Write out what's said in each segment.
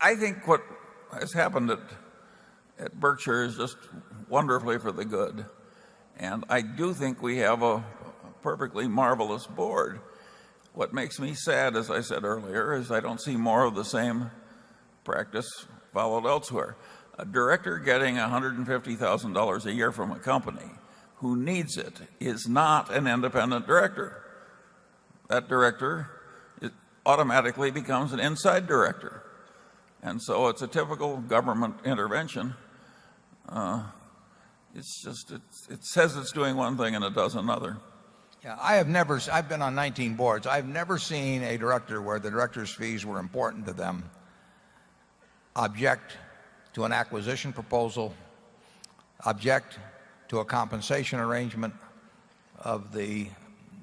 I think what has happened at Berkshire is just wonderfully for the good. And I do think we have a perfectly marvelous board. What makes me sad, as I said earlier, is I don't see more of the same practice followed elsewhere. A director getting $150,000 a year from a company who needs it is not an independent director. That director automatically becomes an inside director. And so it's a typical government intervention. It says it's doing one thing and it does another. Yeah, I've been on 19 boards. I've never seen a director where the director's fees were important to them object to an acquisition proposal, object to a compensation arrangement of the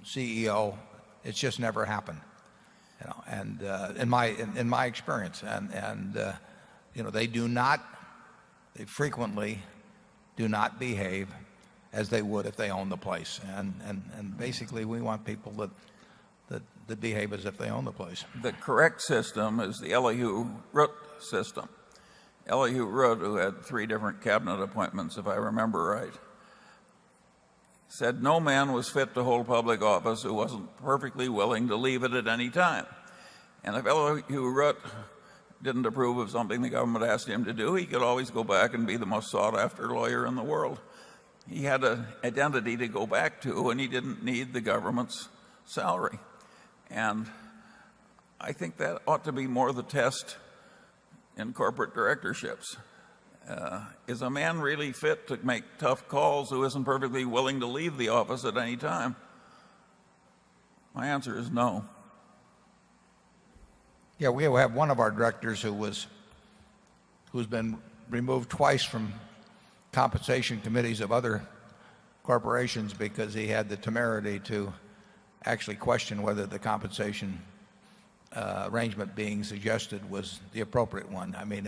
CEO. It's just never happened, and in my experience, they frequently do not behave as they would if they owned the place, and basically we want people that behave as if they own the place. The correct system is the Elihu Root system. Elihu Root, who had 3 different cabinet appointments, if I remember right, said no man was fit to hold public office who wasn't perfectly willing to leave it at any time. And if Elihu Root didn't approve of something the government asked him to do, he could always go back and be the most sought-after lawyer in the world. He had an identity to go back to, and he didn't need the government's salary. And I think that ought to be more the test in corporate directorships. Is a man really fit to make tough calls who isn't perfectly willing to leave the office at any time? My answer is no. Yeah, we have one of our directors who's been removed twice from compensation committees of other corporations because he had the temerity to actually question whether the compensation arrangement being suggested was the appropriate one. I mean,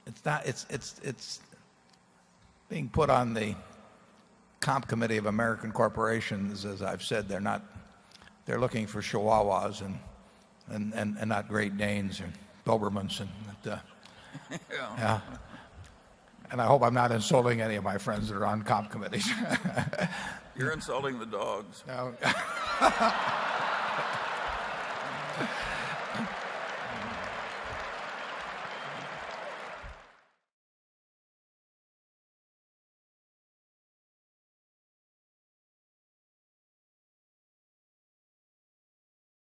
it's being put on the comp committee of American corporations. As I've said, they're looking for chihuahuas and not Great Danes or Dobermans, yeah. And I hope I'm not insulting any of my friends that are on comp committees. You're insulting the dogs. No.